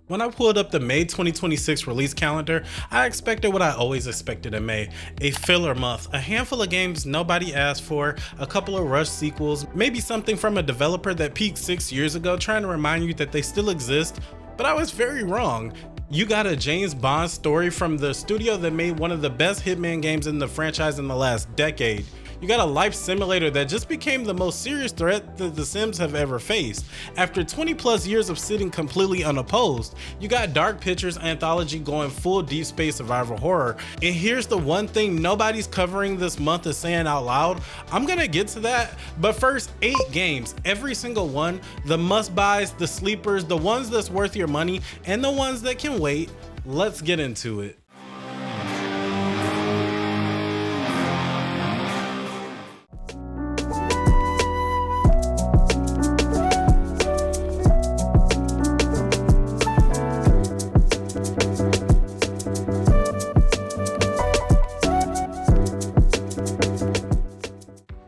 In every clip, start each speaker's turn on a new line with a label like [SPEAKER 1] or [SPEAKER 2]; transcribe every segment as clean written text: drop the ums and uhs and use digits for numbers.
[SPEAKER 1] When I pulled up the May 2026 release calendar, I expected what I always expected in May, a filler month, a handful of games nobody asked for, a couple of rushed sequels, maybe something from a developer that peaked 6 years ago trying to remind you that they still exist, but I was very wrong. You got a James Bond story from the studio that made one of the best Hitman games in the franchise in the last decade. You got a life simulator that just became the most serious threat that The Sims have ever faced. After 20 plus years of sitting completely unopposed, you got Dark Pictures anthology going full deep space survival horror. And here's the one thing nobody's covering this month is saying out loud. I'm gonna get to that, but first, 8 games, every single one, the must-buys, the sleepers, the ones that's worth your money, and the ones that can wait. Let's get into it.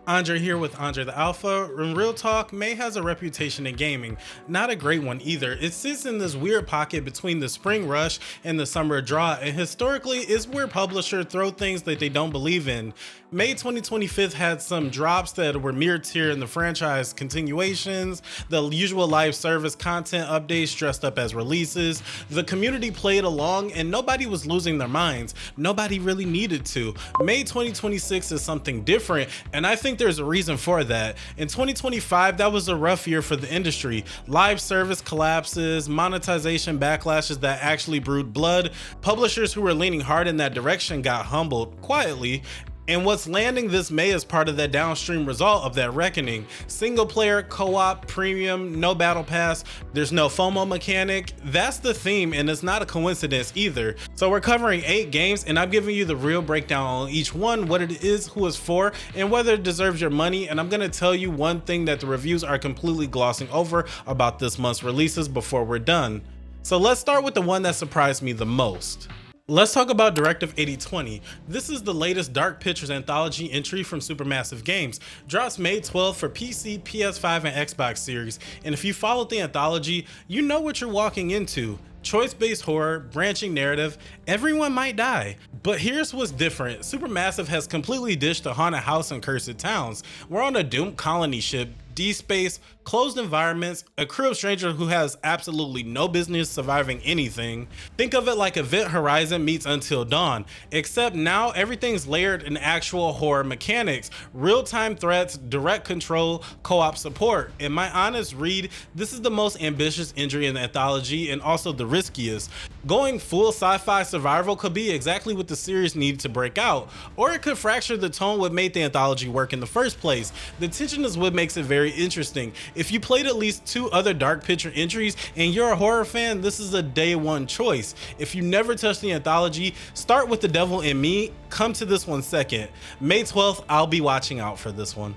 [SPEAKER 1] Andre here with AndreTheAlpha. In real talk, May has a reputation in gaming. Not a great one either. It sits in this weird pocket between the spring rush and the summer drought, and historically is where publishers throw things that they don't believe in. May 2025 had some drops that were mid-tier in the franchise continuations, the usual live service content updates dressed up as releases. The community played along and nobody was losing their minds. Nobody really needed to. May 2026 is something different, and I think there's a reason for that. In 2025, that was a rough year for the industry. Live service collapses, monetization backlashes that actually brewed blood. Publishers who were leaning hard in that direction got humbled quietly. And what's landing this May is part of that downstream result of that reckoning. Single player, co-op, premium, no battle pass, there's no FOMO mechanic. That's the theme, and it's not a coincidence either. So we're covering 8 games, and I'm giving you the real breakdown on each one, what it is, who it's for, and whether it deserves your money. And I'm gonna tell you one thing that the reviews are completely glossing over about this month's releases before we're done. So let's start with the one that surprised me the most. Let's talk about Directive 8020. This is the latest Dark Pictures anthology entry from Supermassive Games. Drops May 12th for PC, PS5, and Xbox Series. And if you followed the anthology, you know what you're walking into. Choice-based horror, branching narrative, everyone might die. But here's what's different. Supermassive has completely ditched the haunted house and cursed towns. We're on a doomed colony ship, D-space, closed environments, a crew of strangers who has absolutely no business surviving anything. Think of it like Event Horizon meets Until Dawn, except now everything's layered in actual horror mechanics, real-time threats, direct control, co-op support. In my honest read, this is the most ambitious entry in the anthology and also the riskiest. Going full sci-fi survival could be exactly what the series needed to break out, or it could fracture the tone what made the anthology work in the first place. The tension is what makes it very interesting. If you played at least 2 other Dark Picture entries and you're a horror fan, this is a day one choice. If you never touched the anthology, start with The Devil in Me, come to this one second. May 12th, I'll be watching out for this one.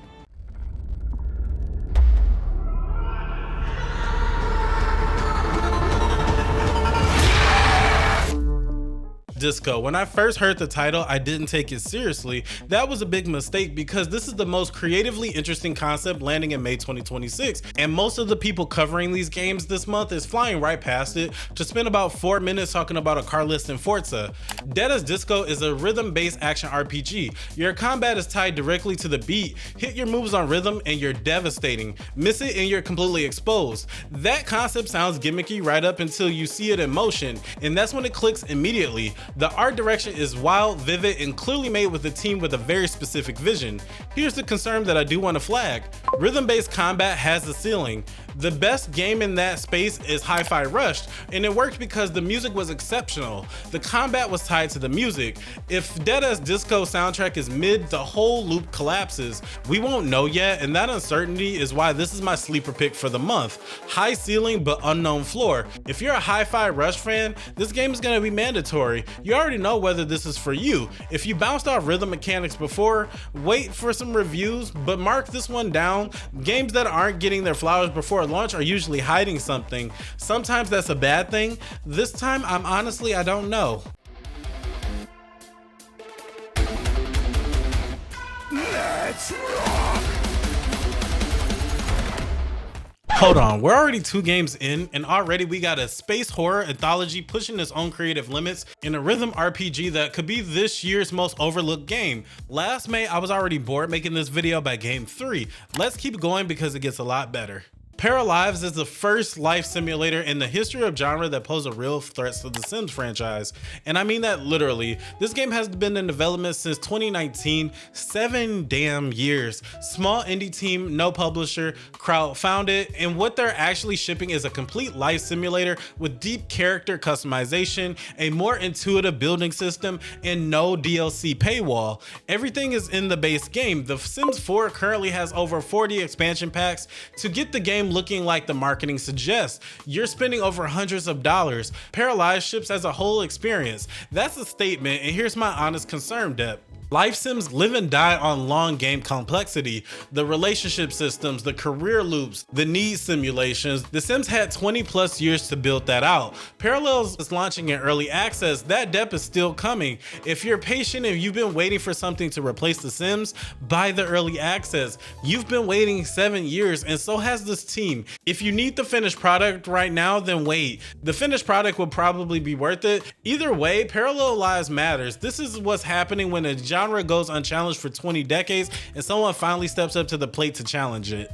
[SPEAKER 1] Disco. When I first heard the title, I didn't take it seriously. That was a big mistake because this is the most creatively interesting concept landing in May 2026, and most of the people covering these games this month is flying right past it to spend about 4 minutes talking about a car list in Forza. Dead as Disco is a rhythm-based action RPG. Your combat is tied directly to the beat. Hit your moves on rhythm and you're devastating. Miss it and you're completely exposed. That concept sounds gimmicky right up until you see it in motion, and that's when it clicks immediately. The art direction is wild, vivid, and clearly made with a team with a very specific vision. Here's the concern that I do want to flag. Rhythm-based combat has the ceiling. The best game in that space is Hi-Fi Rush, and it worked because the music was exceptional. The combat was tied to the music. If Dead as Disco soundtrack is mid, the whole loop collapses. We won't know yet, and that uncertainty is why this is my sleeper pick for the month. High ceiling but unknown floor. If you're a Hi-Fi Rush fan, this game is going to be mandatory. You already know whether this is for you. If you bounced off rhythm mechanics before, wait for some reviews, but mark this one down. Games that aren't getting their flowers before launch are usually hiding something. Sometimes that's a bad thing. This time, I don't know.
[SPEAKER 2] Let's rock!
[SPEAKER 1] Hold on, we're already 2 games in, and already we got a space horror anthology pushing its own creative limits in a rhythm RPG that could be this year's most overlooked game. Last May, I was already bored making this video by game 3. Let's keep going because it gets a lot better. Paralyives is the first life simulator in the history of genre that pose a real threat to the Sims franchise. And I mean that literally. This game has been in development since 2019, 7 damn years. Small indie team, no publisher, crowdfunded, and what they're actually shipping is a complete life simulator with deep character customization, a more intuitive building system, and no DLC paywall. Everything is in the base game. The Sims 4 currently has over 40 expansion packs to get the game looking like the marketing suggests. You're spending over hundreds of dollars. Paralyives ships as a whole experience. That's a statement, and here's my honest concern, Dep. Life Sims live and die on long game complexity, the relationship systems, the career loops, the need simulations. The Sims had 20 plus years to build that out. Parallels is launching in early access. That depth is still coming. If you're patient and you've been waiting for something to replace The Sims, buy the early access. You've been waiting 7 years, and so has this team. If you need the finished product right now, then wait. The finished product will probably be worth it. Either way, Parallel Lives matters. This is what's happening when a genre goes unchallenged for 20 decades and someone finally steps up to the plate to challenge it.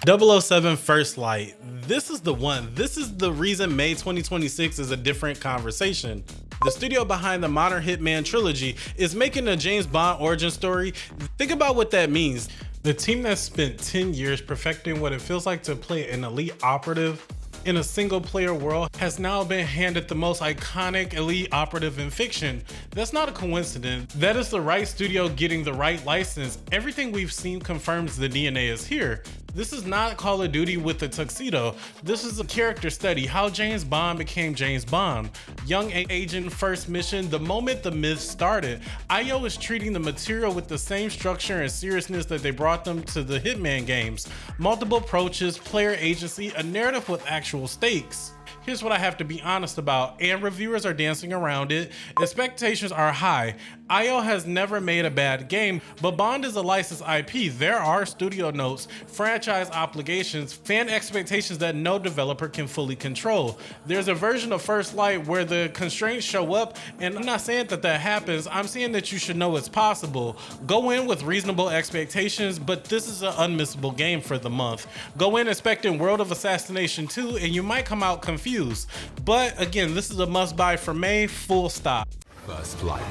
[SPEAKER 1] .007 First Light. This is the one. This is the reason May 2026 is a different conversation. The studio behind the modern Hitman trilogy is making a James Bond origin story. Think about what that means. The team that spent 10 years perfecting what it feels like to play an elite operative in a single player world has now been handed the most iconic elite operative in fiction. That's not a coincidence. That is the right studio getting the right license. Everything we've seen confirms the DNA is here. This is not Call of Duty with a tuxedo. This is a character study, how James Bond became James Bond. Young agent first mission, the moment the myth started. IO is treating the material with the same structure and seriousness that they brought them to the Hitman games. Multiple approaches, player agency, a narrative with actual stakes. Here's what I have to be honest about, and reviewers are dancing around it. Expectations are high. IO has never made a bad game, but Bond is a licensed IP. There are studio notes, franchise obligations, fan expectations that no developer can fully control. There's a version of First Light where the constraints show up, and I'm not saying that that happens. I'm saying that you should know it's possible. Go in with reasonable expectations, but this is an unmissable game for the month. Go in expecting World of Assassination 2, and you might come out confused. But again, this is a must buy for May, full stop.
[SPEAKER 2] First Light.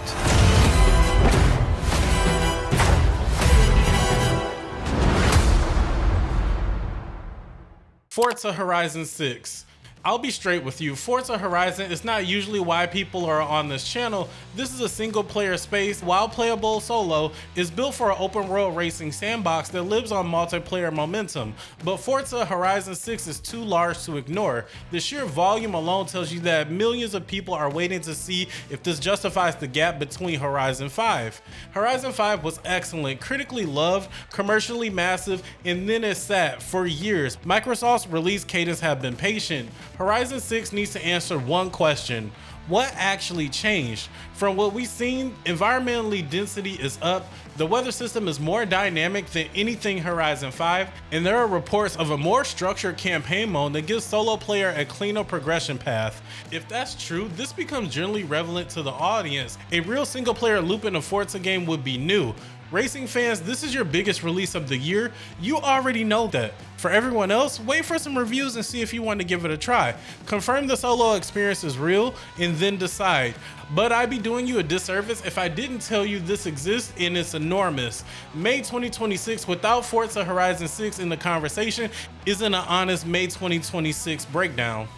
[SPEAKER 1] Forza Horizon 6. I'll be straight with you, Forza Horizon is not usually why people are on this channel. This is a single player space, while playable solo, is built for an open world racing sandbox that lives on multiplayer momentum. But Forza Horizon 6 is too large to ignore. The sheer volume alone tells you that millions of people are waiting to see if this justifies the gap between Horizon 5. Horizon 5 was excellent, critically loved, commercially massive, and then it sat for years. Microsoft's release cadence have been patient. Horizon 6 needs to answer one question. What actually changed? From what we've seen, environmentally density is up, the weather system is more dynamic than anything Horizon 5, and there are reports of a more structured campaign mode that gives solo player a cleaner progression path. If that's true, this becomes generally relevant to the audience. A real single player loop in a Forza game would be new. Racing fans, this is your biggest release of the year. You already know that. For everyone else, wait for some reviews and see if you want to give it a try. Confirm the solo experience is real and then decide. But I'd be doing you a disservice if I didn't tell you this exists and it's enormous. May 2026 without Forza Horizon 6 in the conversation isn't an honest May 2026 breakdown.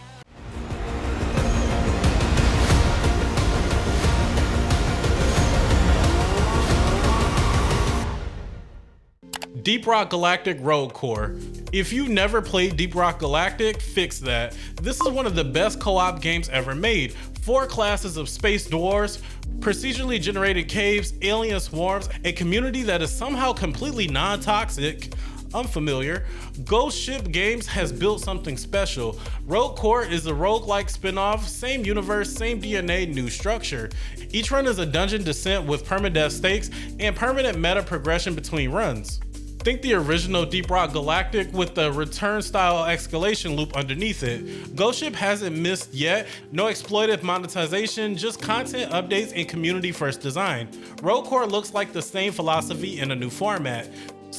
[SPEAKER 1] Deep Rock Galactic Road Core. If you never played Deep Rock Galactic, fix that. This is one of the best co-op games ever made. 4 classes of space dwarves, procedurally generated caves, alien swarms, a community that is somehow completely non-toxic, unfamiliar, Ghost Ship Games has built something special. Rogue Core is a roguelike spinoff, same universe, same DNA, new structure. Each run is a dungeon descent with permadeath stakes and permanent meta progression between runs. Think the original Deep Rock Galactic with the return style escalation loop underneath it. Ghost Ship hasn't missed yet, no exploitive monetization, just content updates and community first design. Rogue Core looks like the same philosophy in a new format.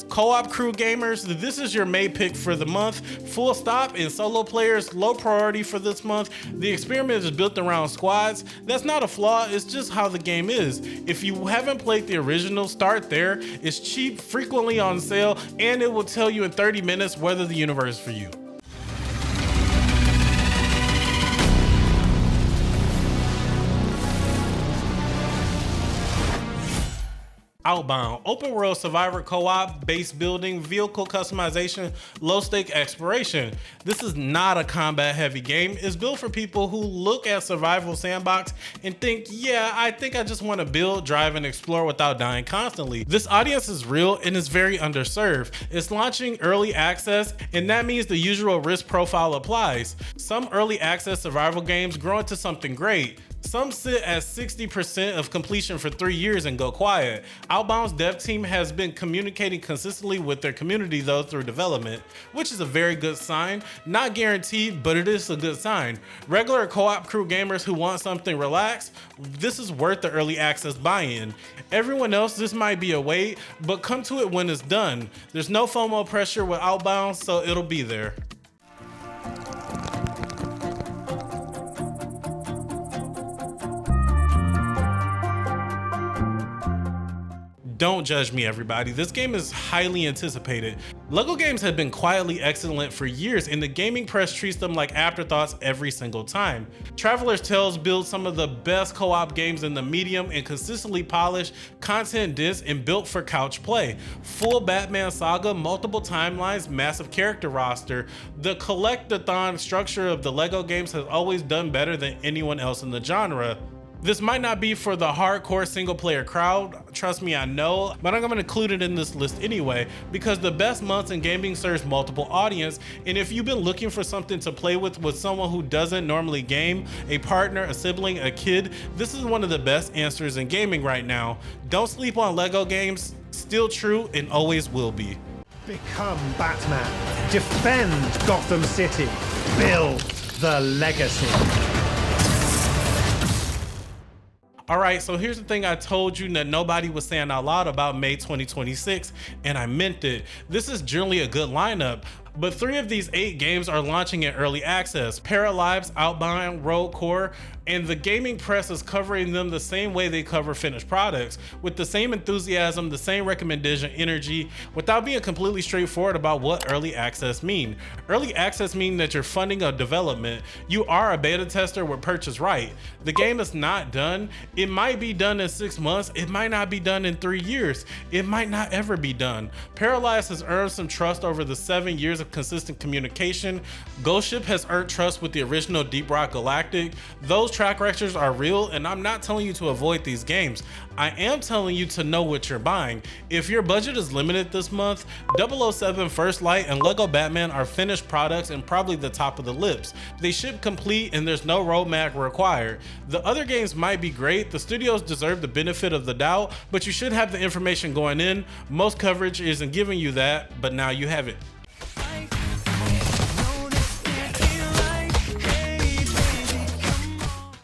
[SPEAKER 1] Co-op crew gamers, this is your May pick for the month. Full stop, and solo players, low priority for this month. The experiment is built around squads. That's not a flaw, it's just how the game is. If you haven't played the original, start there. It's cheap, frequently on sale, and it will tell you in 30 minutes whether the universe is for you. Outbound, open world survivor co-op, base building, vehicle customization, low stake exploration. This is not a combat heavy game. It's built for people who look at survival sandbox and think, yeah, I think I just want to build, drive, and explore without dying constantly. This audience is real and is very underserved. It's launching early access, and that means the usual risk profile applies. Some early access survival games grow into something great. Some sit at 60% of completion for 3 years and go quiet. Outbound's dev team has been communicating consistently with their community though through development, which is a very good sign. Not guaranteed, but it is a good sign. Regular co-op crew gamers who want something relaxed, this is worth the early access buy-in. Everyone else, this might be a wait, but come to it when it's done. There's no FOMO pressure with Outbound, so it'll be there. Don't judge me, everybody. This game is highly anticipated. LEGO games have been quietly excellent for years, and the gaming press treats them like afterthoughts every single time. Traveler's Tales builds some of the best co-op games in the medium and consistently polished, content-dense, and built for couch play. Full Batman saga, multiple timelines, massive character roster. The collect-a-thon structure of the LEGO games has always done better than anyone else in the genre. This might not be for the hardcore single player crowd, trust me, I know, but I'm gonna include it in this list anyway, because the best months in gaming serves multiple audience, and if you've been looking for something to play with someone who doesn't normally game, a partner, a sibling, a kid, this is one of the best answers in gaming right now. Don't sleep on LEGO games, still true and always will be.
[SPEAKER 2] Become Batman, defend Gotham City, build the legacy.
[SPEAKER 1] All right, so here's the thing I told you that nobody was saying out loud about May 2026, and I meant it. This is generally a good lineup, but 3 of these 8 games are launching in early access: Paralyives, Outbound, Rogue Core, and the gaming press is covering them the same way they cover finished products, with the same enthusiasm, the same recommendation energy, without being completely straightforward about what early access mean. Early access mean that you're funding a development. You are a beta tester with purchase right. The game is not done. It might be done in 6 months. It might not be done in 3 years. It might not ever be done. Paralyives has earned some trust over the 7 years of consistent communication. Ghost Ship has earned trust with the original Deep Rock Galactic. Those track records are real, and I'm not telling you to avoid these games. I am telling you to know what you're buying. If your budget is limited this month, 007 First Light and LEGO Batman are finished products and probably the top of the lips. They ship complete and there's no roadmap required. The other games might be great, the studios deserve the benefit of the doubt, but you should have the information going in. Most coverage isn't giving you that, but now you have it.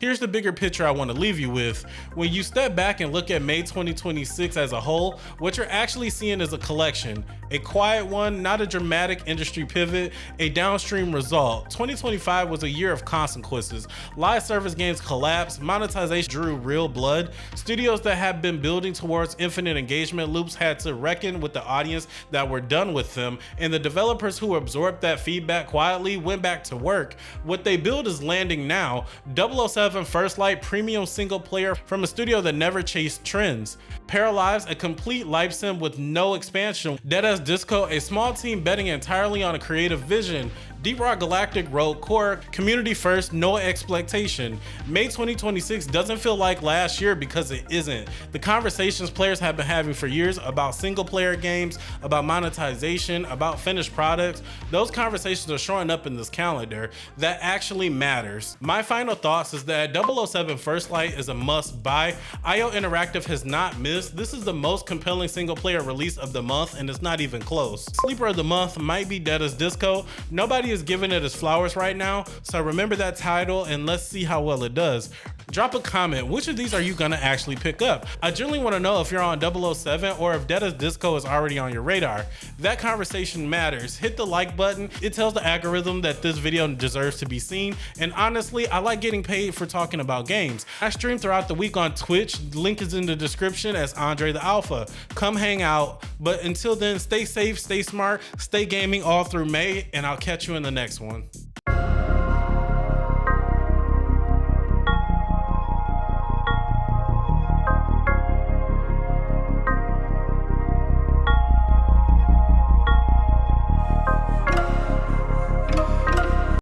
[SPEAKER 1] Here's the bigger picture I want to leave you with. When you step back and look at May 2026 as a whole, what you're actually seeing is a collection. A quiet one, not a dramatic industry pivot, a downstream result. 2025 was a year of consequences. Live service games collapsed, monetization drew real blood. Studios that have been building towards infinite engagement loops had to reckon with the audience that were done with them, and the developers who absorbed that feedback quietly went back to work. What they build is landing now. 007 First Light premium single player from a studio that never chased trends. Paralyives, a complete life sim with no expansion. AndreTheAlpha, a small team betting entirely on a creative vision. Deep Rock Galactic Rogue Core, community first, no exploitation. May 2026 doesn't feel like last year because it isn't. The conversations players have been having for years about single player games, about monetization, about finished products, those conversations are showing up in this calendar. That actually matters. My final thoughts is that 007 First Light is a must buy. IO Interactive has not missed. This is the most compelling single player release of the month and it's not even close. Sleeper of the month might be Deada's Disco. Nobody is giving it its flowers right now, so remember that title and let's see how well it does. Drop a comment, which of these are you gonna actually pick up? I generally wanna know if you're on 007 or if Deada's Disco is already on your radar. That conversation matters. Hit the like button. It tells the algorithm that this video deserves to be seen, and honestly, I like getting paid for talking about games. I stream throughout the week on Twitch. Link is in the description as AndreTheAlpha. Come hang out, but until then, stay safe, stay smart, stay gaming all through May, and I'll catch you in the next one.